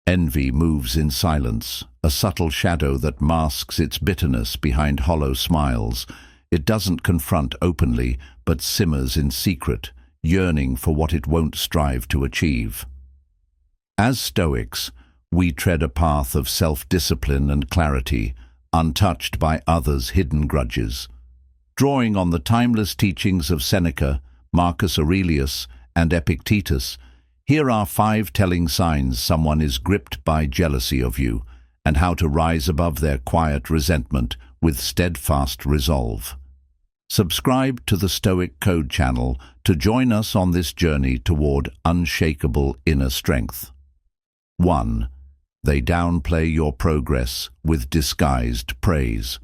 Envy moves in silence, a subtle shadow that masks its bitterness behind hollow smiles. It doesn't confront openly, but simmers in secret, yearning for what it won't strive to achieve. As Stoics, we tread a path of self-discipline and clarity, untouched by others' hidden grudges. Drawing on the timeless teachings of Seneca, Marcus Aurelius, and Epictetus, here are 5 telling signs someone is gripped by jealousy of you, and how to rise above their quiet resentment with steadfast resolve. Subscribe to the Stoic Code channel to join us on this journey toward unshakable inner strength. 1. They downplay your progress with disguised praise.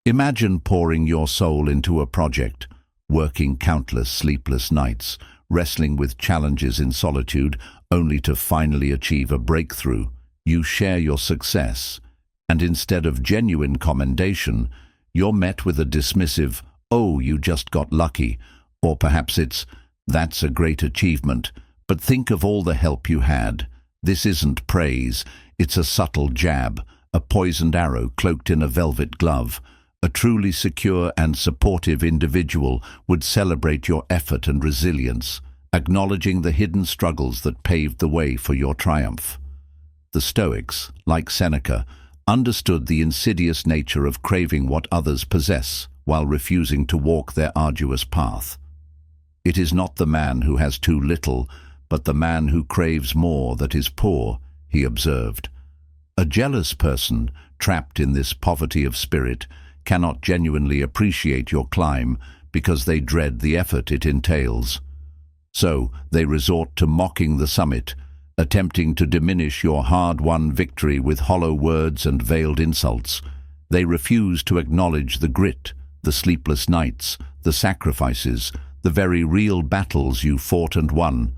Imagine pouring your soul into a project, working countless sleepless nights, wrestling with challenges in solitude, only to finally achieve a breakthrough. You share your success, and instead of genuine commendation, you're met with a dismissive, "Oh, you just got lucky," or perhaps it's, "That's a great achievement, but think of all the help you had." This isn't praise, it's a subtle jab, a poisoned arrow cloaked in a velvet glove. A truly secure and supportive individual would celebrate your effort and resilience, acknowledging the hidden struggles that paved the way for your triumph. The Stoics, like Seneca, understood the insidious nature of craving what others possess while refusing to walk their arduous path. It is not the man who has too little, but the man who craves more that is poor, he observed. A jealous person, trapped in this poverty of spirit, cannot genuinely appreciate your climb because they dread the effort it entails. So they resort to mocking the summit, attempting to diminish your hard-won victory with hollow words and veiled insults. They refuse to acknowledge the grit, the sleepless nights, the sacrifices, the very real battles you fought and won.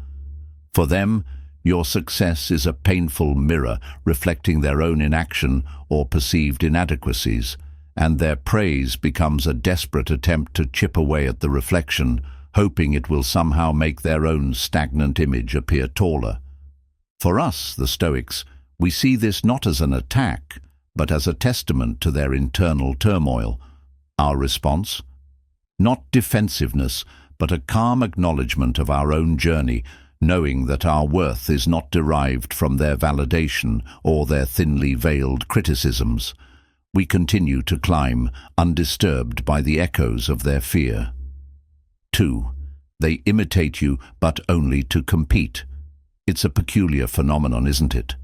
For them, your success is a painful mirror reflecting their own inaction or perceived inadequacies, and their praise becomes a desperate attempt to chip away at the reflection, hoping it will somehow make their own stagnant image appear taller. For us, the Stoics, we see this not as an attack, but as a testament to their internal turmoil. Our response? Not defensiveness, but a calm acknowledgement of our own journey, knowing that our worth is not derived from their validation or their thinly veiled criticisms. We continue to climb, undisturbed by the echoes of their fear. 2. They imitate you, but only to compete. It's a peculiar phenomenon, isn't it?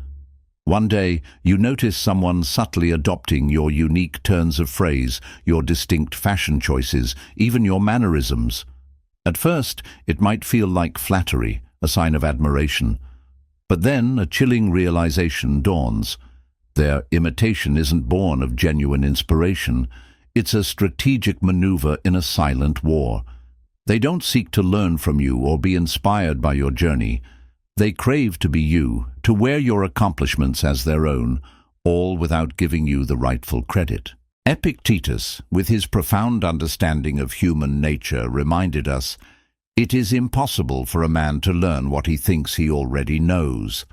One day, you notice someone subtly adopting your unique turns of phrase, your distinct fashion choices, even your mannerisms. At first, it might feel like flattery, a sign of admiration. But then a chilling realization dawns. Their imitation isn't born of genuine inspiration. It's a strategic maneuver in a silent war. They don't seek to learn from you or be inspired by your journey. They crave to be you, to wear your accomplishments as their own, all without giving you the rightful credit. Epictetus, with his profound understanding of human nature, reminded us, "It is impossible for a man to learn what he thinks he already knows."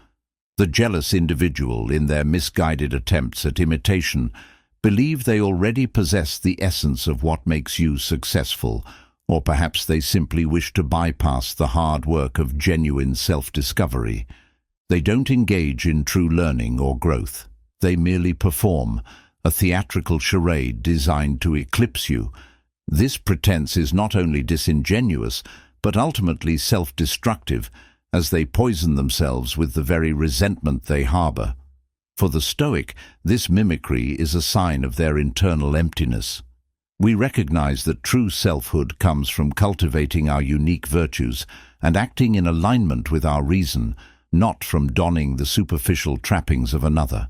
The jealous individual, in their misguided attempts at imitation, believe they already possess the essence of what makes you successful, or perhaps they simply wish to bypass the hard work of genuine self-discovery. They don't engage in true learning or growth. They merely perform, a theatrical charade designed to eclipse you. This pretense is not only disingenuous, but ultimately self-destructive, as they poison themselves with the very resentment they harbor. For the Stoic, this mimicry is a sign of their internal emptiness. We recognize that true selfhood comes from cultivating our unique virtues and acting in alignment with our reason, not from donning the superficial trappings of another.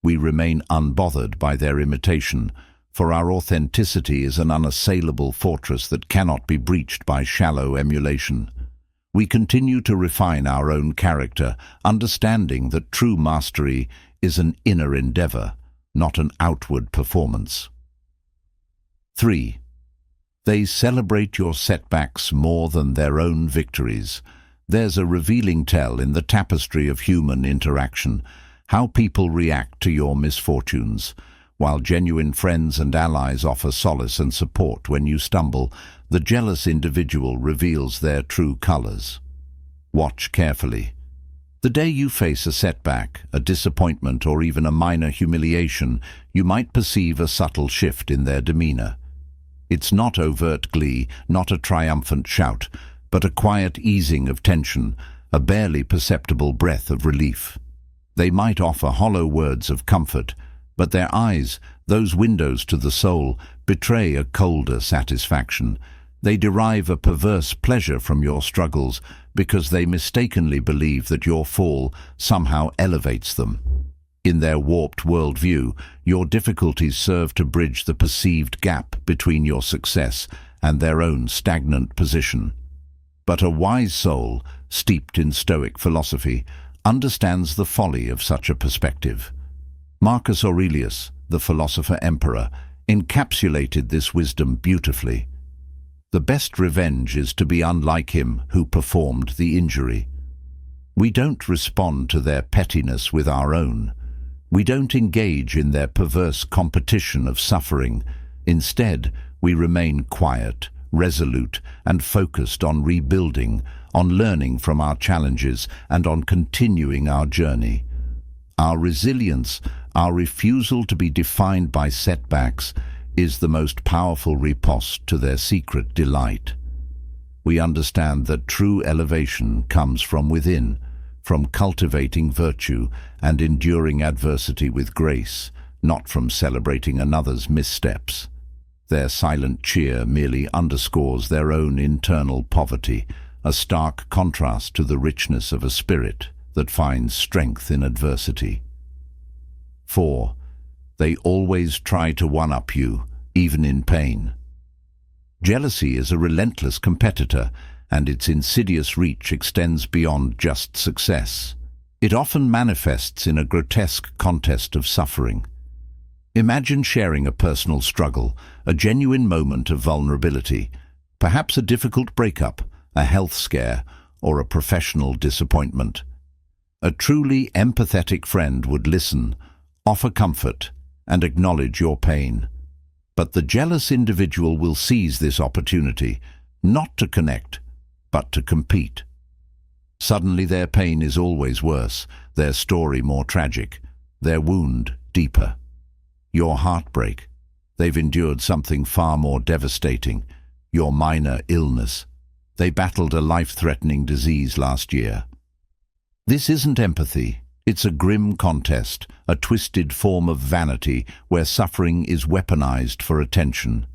We remain unbothered by their imitation, for our authenticity is an unassailable fortress that cannot be breached by shallow emulation. We continue to refine our own character, understanding that true mastery is an inner endeavor, not an outward performance. 3. They celebrate your setbacks more than their own victories. There's a revealing tell in the tapestry of human interaction, how people react to your misfortunes. While genuine friends and allies offer solace and support when you stumble, the jealous individual reveals their true colors. Watch carefully. The day you face a setback, a disappointment, or even a minor humiliation, you might perceive a subtle shift in their demeanor. It's not overt glee, not a triumphant shout, but a quiet easing of tension, a barely perceptible breath of relief. They might offer hollow words of comfort, but their eyes, those windows to the soul, betray a colder satisfaction. They derive a perverse pleasure from your struggles because they mistakenly believe that your fall somehow elevates them. In their warped worldview, your difficulties serve to bridge the perceived gap between your success and their own stagnant position. But a wise soul, steeped in Stoic philosophy, understands the folly of such a perspective. Marcus Aurelius, the philosopher-emperor, encapsulated this wisdom beautifully. The best revenge is to be unlike him who performed the injury. We don't respond to their pettiness with our own. We don't engage in their perverse competition of suffering. Instead, we remain quiet, resolute, and focused on rebuilding, on learning from our challenges, and on continuing our journey. Our resilience, our refusal to be defined by setbacks, is the most powerful riposte to their secret delight. We understand that true elevation comes from within, from cultivating virtue and enduring adversity with grace, not from celebrating another's missteps. Their silent cheer merely underscores their own internal poverty, a stark contrast to the richness of a spirit that finds strength in adversity. 4. They always try to one-up you, even in pain. Jealousy is a relentless competitor, and its insidious reach extends beyond just success. It often manifests in a grotesque contest of suffering. Imagine sharing a personal struggle, a genuine moment of vulnerability, perhaps a difficult breakup, a health scare, or a professional disappointment. A truly empathetic friend would listen, offer comfort, and acknowledge your pain. But the jealous individual will seize this opportunity, not to connect, but to compete. Suddenly their pain is always worse, their story more tragic, their wound deeper. Your heartbreak. They've endured something far more devastating, your minor illness. They battled a life-threatening disease last year. This isn't empathy. It's a grim contest, a twisted form of vanity where suffering is weaponized for attention.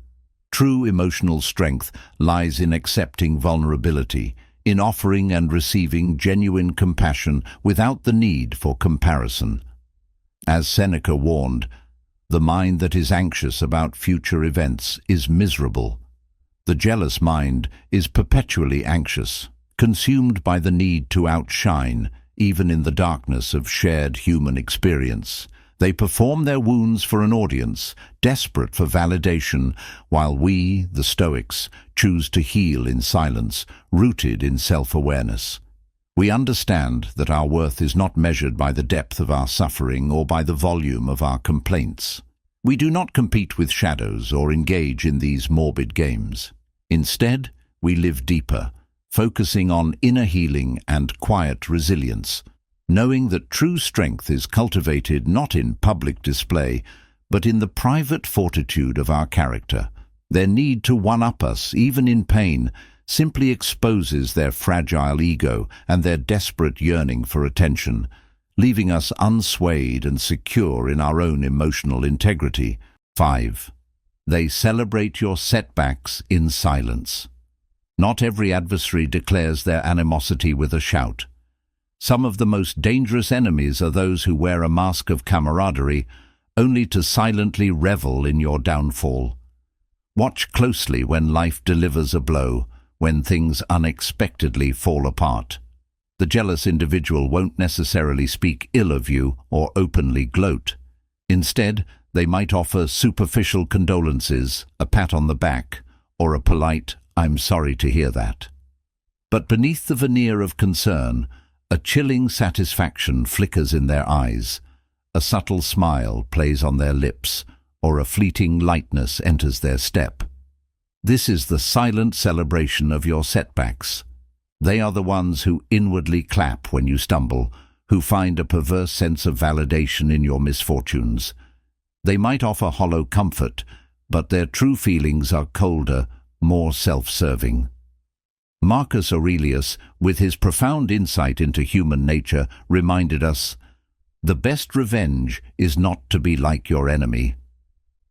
True emotional strength lies in accepting vulnerability, in offering and receiving genuine compassion without the need for comparison. As Seneca warned, the mind that is anxious about future events is miserable. The jealous mind is perpetually anxious, consumed by the need to outshine, even in the darkness of shared human experience. They perform their wounds for an audience, desperate for validation, while we, the Stoics, choose to heal in silence, rooted in self-awareness. We understand that our worth is not measured by the depth of our suffering or by the volume of our complaints. We do not compete with shadows or engage in these morbid games. Instead, we live deeper, focusing on inner healing and quiet resilience, knowing that true strength is cultivated not in public display, but in the private fortitude of our character. Their need to one-up us, even in pain, simply exposes their fragile ego and their desperate yearning for attention, leaving us unswayed and secure in our own emotional integrity. 5. They celebrate your setbacks in silence. Not every adversary declares their animosity with a shout. Some of the most dangerous enemies are those who wear a mask of camaraderie, only to silently revel in your downfall. Watch closely when life delivers a blow, when things unexpectedly fall apart. The jealous individual won't necessarily speak ill of you or openly gloat. Instead, they might offer superficial condolences, a pat on the back, or a polite, "I'm sorry to hear that." But beneath the veneer of concern, a chilling satisfaction flickers in their eyes. A subtle smile plays on their lips, or a fleeting lightness enters their step. This is the silent celebration of your setbacks. They are the ones who inwardly clap when you stumble, who find a perverse sense of validation in your misfortunes. They might offer hollow comfort, but their true feelings are colder, more self-serving. Marcus Aurelius, with his profound insight into human nature, reminded us, "The best revenge is not to be like your enemy."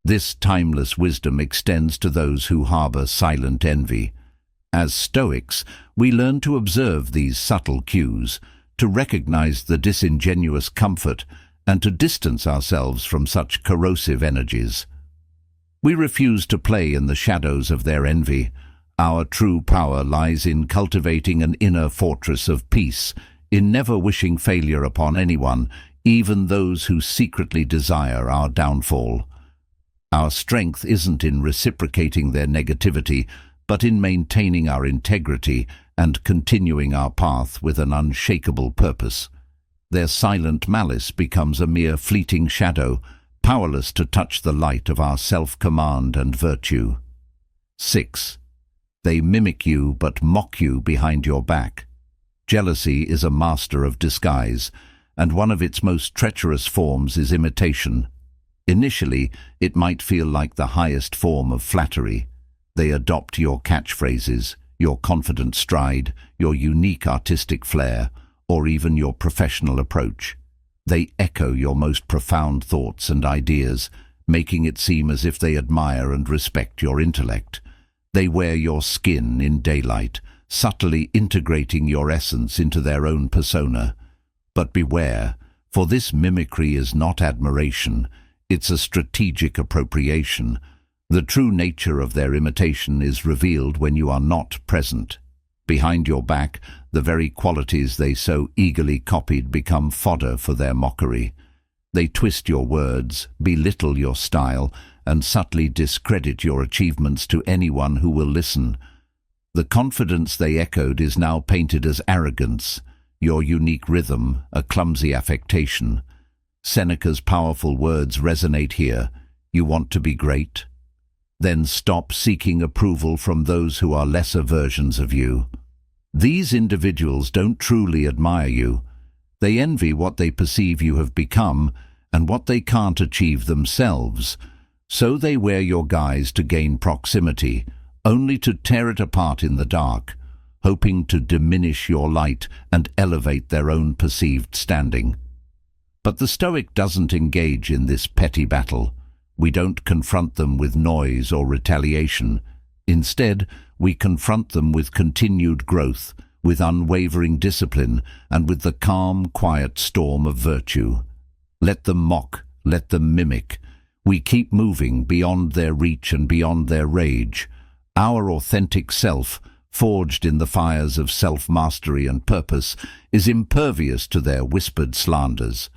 This timeless wisdom extends to those who harbor silent envy. As Stoics, we learn to observe these subtle cues, to recognize the disingenuous comfort, and to distance ourselves from such corrosive energies. We refuse to play in the shadows of their envy. Our true power lies in cultivating an inner fortress of peace, in never wishing failure upon anyone, even those who secretly desire our downfall. Our strength isn't in reciprocating their negativity, but in maintaining our integrity and continuing our path with an unshakable purpose. Their silent malice becomes a mere fleeting shadow, powerless to touch the light of our self-command and virtue. 6. They mimic you but mock you behind your back. Jealousy is a master of disguise, and one of its most treacherous forms is imitation. Initially, it might feel like the highest form of flattery. They adopt your catchphrases, your confident stride, your unique artistic flair, or even your professional approach. They echo your most profound thoughts and ideas, making it seem as if they admire and respect your intellect. They wear your skin in daylight, subtly integrating your essence into their own persona. But beware, for this mimicry is not admiration, it's a strategic appropriation. The true nature of their imitation is revealed when you are not present. Behind your back, the very qualities they so eagerly copied become fodder for their mockery. They twist your words, belittle your style, and subtly discredit your achievements to anyone who will listen. The confidence they echoed is now painted as arrogance, your unique rhythm, a clumsy affectation. Seneca's powerful words resonate here. You want to be great? Then stop seeking approval from those who are lesser versions of you. These individuals don't truly admire you. They envy what they perceive you have become and what they can't achieve themselves. So they wear your guise to gain proximity, only to tear it apart in the dark, hoping to diminish your light and elevate their own perceived standing. But the Stoic doesn't engage in this petty battle. We don't confront them with noise or retaliation. Instead, we confront them with continued growth, with unwavering discipline, and with the calm, quiet storm of virtue. Let them mock, let them mimic. We keep moving beyond their reach and beyond their rage. Our authentic self, forged in the fires of self-mastery and purpose, is impervious to their whispered slanders.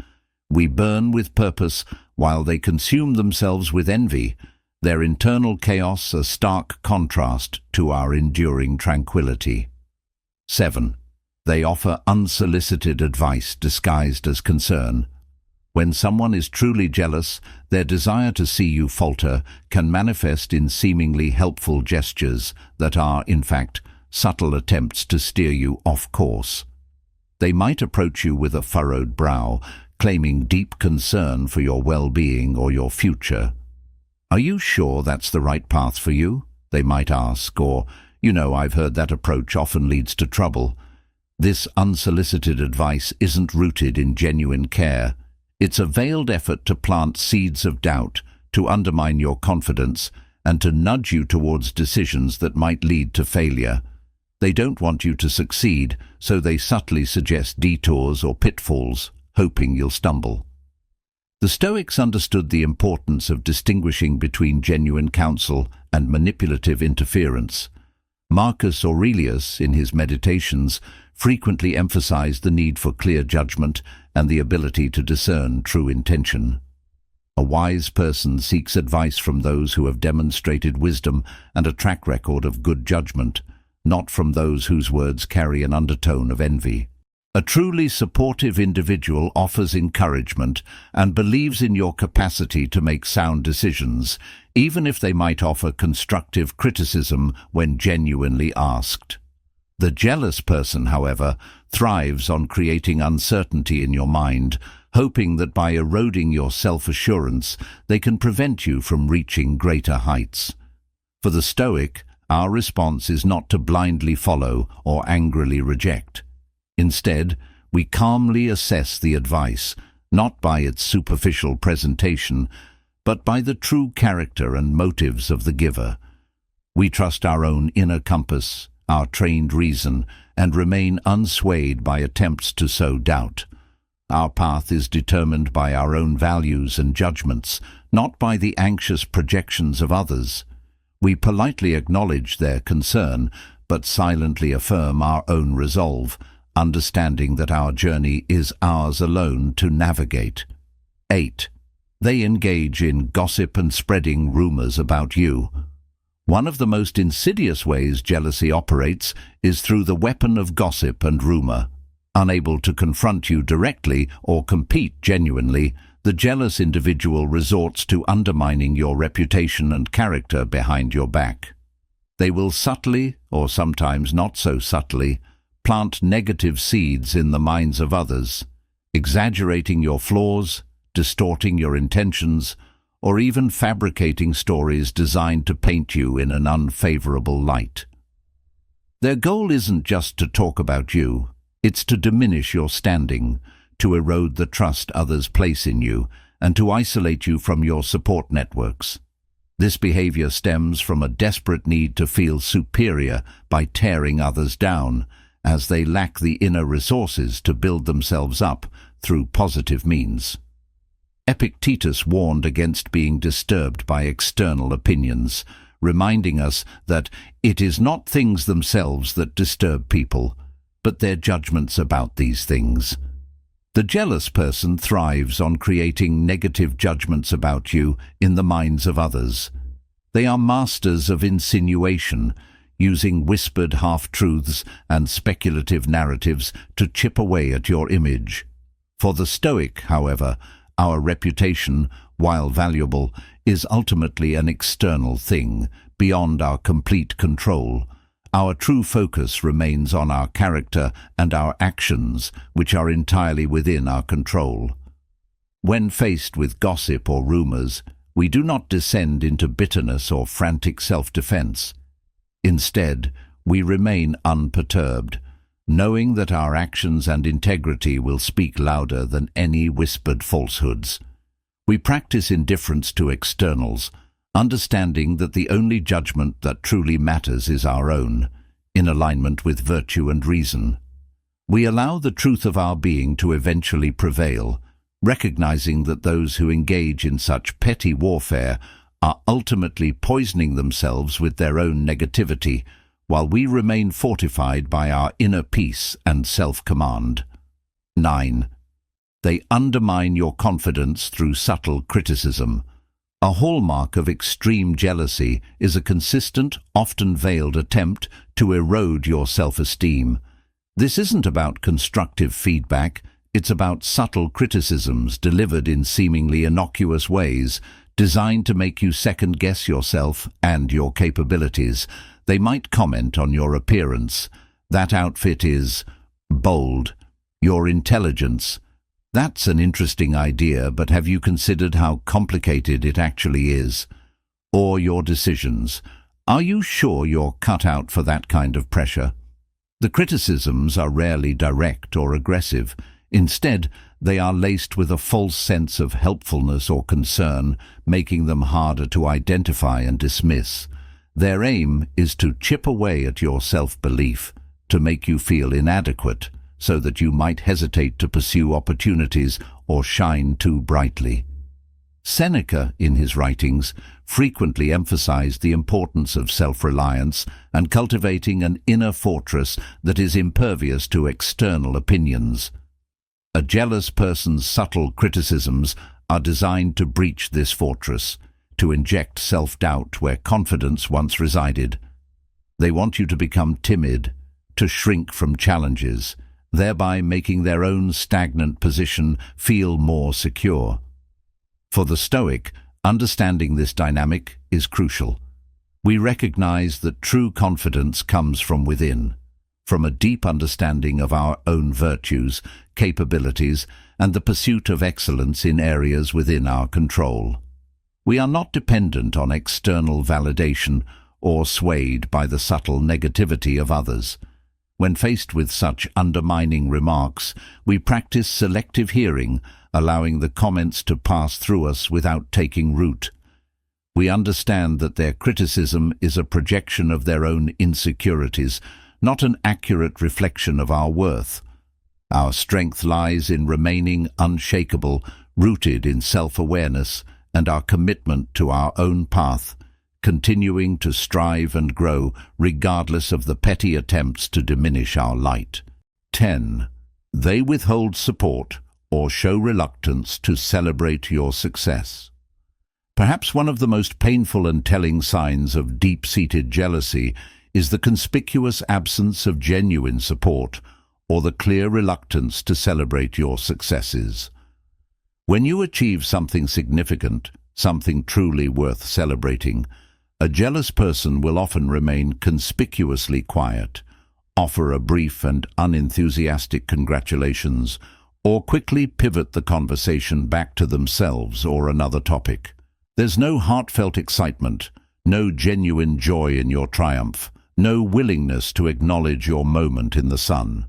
We burn with purpose while they consume themselves with envy, their internal chaos a stark contrast to our enduring tranquility. 7. They offer unsolicited advice disguised as concern. When someone is truly jealous, their desire to see you falter can manifest in seemingly helpful gestures that are, in fact, subtle attempts to steer you off course. They might approach you with a furrowed brow, claiming deep concern for your well-being or your future. "Are you sure that's the right path for you?" they might ask, or, "I've heard that approach often leads to trouble." This unsolicited advice isn't rooted in genuine care. It's a veiled effort to plant seeds of doubt, to undermine your confidence, and to nudge you towards decisions that might lead to failure. They don't want you to succeed, so they subtly suggest detours or pitfalls, hoping you'll stumble. The Stoics understood the importance of distinguishing between genuine counsel and manipulative interference. Marcus Aurelius, in his Meditations, frequently emphasized the need for clear judgment and the ability to discern true intention. A wise person seeks advice from those who have demonstrated wisdom and a track record of good judgment. not from those whose words carry an undertone of envy. A truly supportive individual offers encouragement and believes in your capacity to make sound decisions, even if they might offer constructive criticism when genuinely asked. The jealous person, however, thrives on creating uncertainty in your mind, hoping that by eroding your self-assurance, they can prevent you from reaching greater heights. For the Stoic, our response is not to blindly follow or angrily reject. Instead, we calmly assess the advice, not by its superficial presentation, but by the true character and motives of the giver. We trust our own inner compass, our trained reason, and remain unswayed by attempts to sow doubt. Our path is determined by our own values and judgments, not by the anxious projections of others. We politely acknowledge their concern, but silently affirm our own resolve, understanding that our journey is ours alone to navigate. 8. They engage in gossip and spreading rumors about you. One of the most insidious ways jealousy operates is through the weapon of gossip and rumor. Unable to confront you directly or compete genuinely, the jealous individual resorts to undermining your reputation and character behind your back. They will subtly, or sometimes not so subtly, plant negative seeds in the minds of others, exaggerating your flaws, distorting your intentions, or even fabricating stories designed to paint you in an unfavorable light. Their goal isn't just to talk about you, it's to diminish your standing, to erode the trust others place in you, and to isolate you from your support networks. This behavior stems from a desperate need to feel superior by tearing others down, as they lack the inner resources to build themselves up through positive means. Epictetus warned against being disturbed by external opinions, reminding us that it is not things themselves that disturb people, but their judgments about these things. The jealous person thrives on creating negative judgments about you in the minds of others. They are masters of insinuation, using whispered half-truths and speculative narratives to chip away at your image. For the Stoic, however, our reputation, while valuable, is ultimately an external thing, beyond our complete control. Our true focus remains on our character and our actions, which are entirely within our control. When faced with gossip or rumors, we do not descend into bitterness or frantic self-defense. Instead, we remain unperturbed, knowing that our actions and integrity will speak louder than any whispered falsehoods. We practice indifference to externals, understanding that the only judgment that truly matters is our own, in alignment with virtue and reason. We allow the truth of our being to eventually prevail, recognizing that those who engage in such petty warfare are ultimately poisoning themselves with their own negativity, while we remain fortified by our inner peace and self-command. 9. They undermine your confidence through subtle criticism. A hallmark of extreme jealousy is a consistent, often veiled attempt to erode your self-esteem. This isn't about constructive feedback, it's about subtle criticisms delivered in seemingly innocuous ways, designed to make you second-guess yourself and your capabilities. They might comment on your appearance. That outfit is bold. Your intelligence. That's an interesting idea, but have you considered how complicated it actually is? Or your decisions. Are you sure you're cut out for that kind of pressure? The criticisms are rarely direct or aggressive. Instead, they are laced with a false sense of helpfulness or concern, making them harder to identify and dismiss. Their aim is to chip away at your self-belief, to make you feel inadequate, so that you might hesitate to pursue opportunities or shine too brightly. Seneca, in his writings, frequently emphasized the importance of self-reliance and cultivating an inner fortress that is impervious to external opinions. A jealous person's subtle criticisms are designed to breach this fortress, to inject self-doubt where confidence once resided. They want you to become timid, to shrink from challenges, thereby making their own stagnant position feel more secure. For the Stoic, understanding this dynamic is crucial. We recognize that true confidence comes from within, from a deep understanding of our own virtues, capabilities, and the pursuit of excellence in areas within our control. We are not dependent on external validation or swayed by the subtle negativity of others. When faced with such undermining remarks, we practice selective hearing, allowing the comments to pass through us without taking root. We understand that their criticism is a projection of their own insecurities, not an accurate reflection of our worth. Our strength lies in remaining unshakable, rooted in self-awareness and our commitment to our own path, continuing to strive and grow regardless of the petty attempts to diminish our light. 10. They withhold support or show reluctance to celebrate your success. Perhaps one of the most painful and telling signs of deep-seated jealousy is the conspicuous absence of genuine support or the clear reluctance to celebrate your successes. When you achieve something significant, something truly worth celebrating, a jealous person will often remain conspicuously quiet, offer a brief and unenthusiastic congratulations, or quickly pivot the conversation back to themselves or another topic. There's no heartfelt excitement, no genuine joy in your triumph, no willingness to acknowledge your moment in the sun.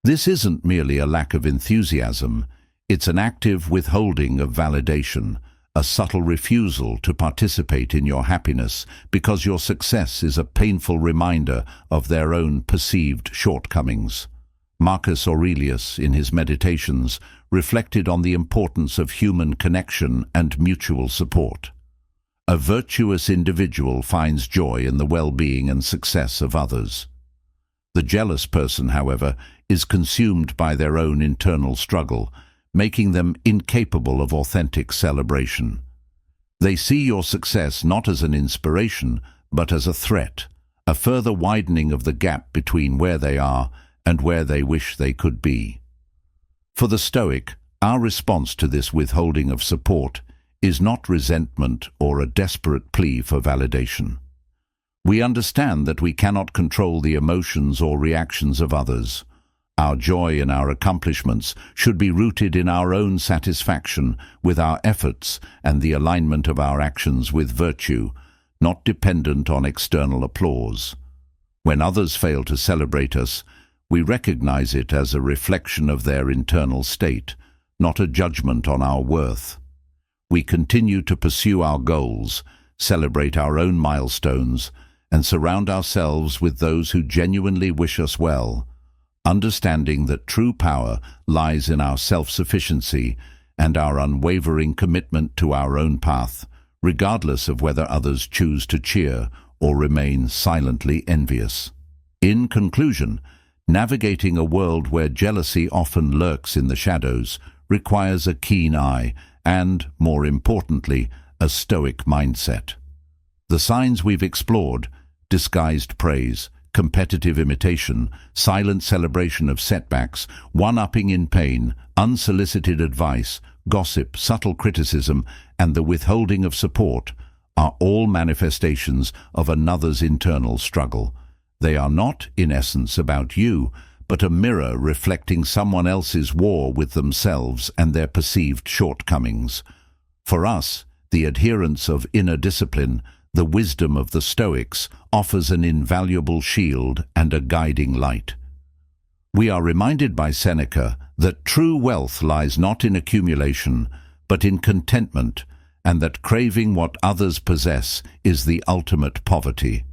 This isn't merely a lack of enthusiasm, it's an active withholding of validation, a subtle refusal to participate in your happiness because your success is a painful reminder of their own perceived shortcomings. Marcus Aurelius, in his Meditations, reflected on the importance of human connection and mutual support. A virtuous individual finds joy in the well-being and success of others. The jealous person, however, is consumed by their own internal struggle, making them incapable of authentic celebration. They see your success not as an inspiration, but as a threat, a further widening of the gap between where they are and where they wish they could be. For the Stoic, our response to this withholding of support is not resentment or a desperate plea for validation. We understand that we cannot control the emotions or reactions of others. Our joy in our accomplishments should be rooted in our own satisfaction with our efforts and the alignment of our actions with virtue, not dependent on external applause. When others fail to celebrate us, we recognize it as a reflection of their internal state, not a judgment on our worth. We continue to pursue our goals, celebrate our own milestones, and surround ourselves with those who genuinely wish us well, understanding that true power lies in our self-sufficiency and our unwavering commitment to our own path, regardless of whether others choose to cheer or remain silently envious. In conclusion, navigating a world where jealousy often lurks in the shadows requires a keen eye and, more importantly, a Stoic mindset. The signs we've explored, disguised praise, competitive imitation, silent celebration of setbacks, one-upping in pain, unsolicited advice, gossip, subtle criticism, and the withholding of support, are all manifestations of another's internal struggle. They are not, in essence, about you, but a mirror reflecting someone else's war with themselves and their perceived shortcomings. For us, the adherence of inner discipline, the wisdom of the Stoics, offers an invaluable shield and a guiding light. We are reminded by Seneca that true wealth lies not in accumulation, but in contentment, and that craving what others possess is the ultimate poverty.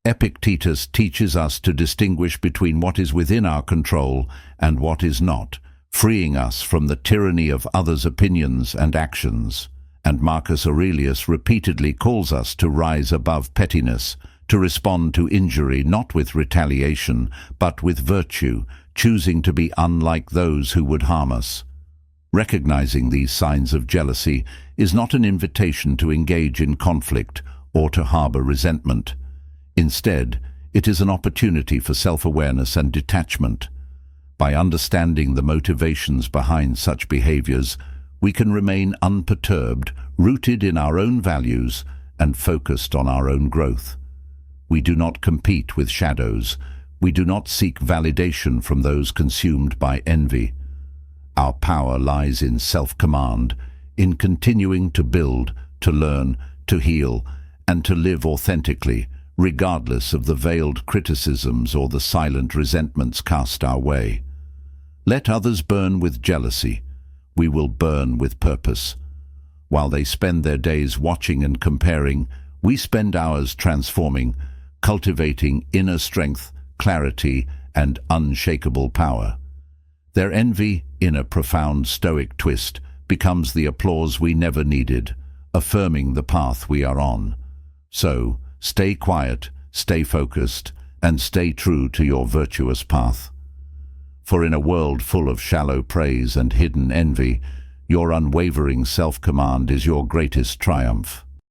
Epictetus teaches us to distinguish between what is within our control and what is not, freeing us from the tyranny of others' opinions and actions. And Marcus Aurelius repeatedly calls us to rise above pettiness, to respond to injury not with retaliation, but with virtue, choosing to be unlike those who would harm us. Recognizing these signs of jealousy is not an invitation to engage in conflict or to harbor resentment. Instead, it is an opportunity for self-awareness and detachment. By understanding the motivations behind such behaviors, we can remain unperturbed, rooted in our own values, and focused on our own growth. We do not compete with shadows. We do not seek validation from those consumed by envy. Our power lies in self-command, in continuing to build, to learn, to heal, and to live authentically, regardless of the veiled criticisms or the silent resentments cast our way. Let others burn with jealousy. We will burn with purpose. While they spend their days watching and comparing, we spend ours transforming, cultivating inner strength, clarity, and unshakable power. Their envy, in a profound Stoic twist, becomes the applause we never needed, affirming the path we are on. So, stay quiet, stay focused, and stay true to your virtuous path. For in a world full of shallow praise and hidden envy, your unwavering self-command is your greatest triumph.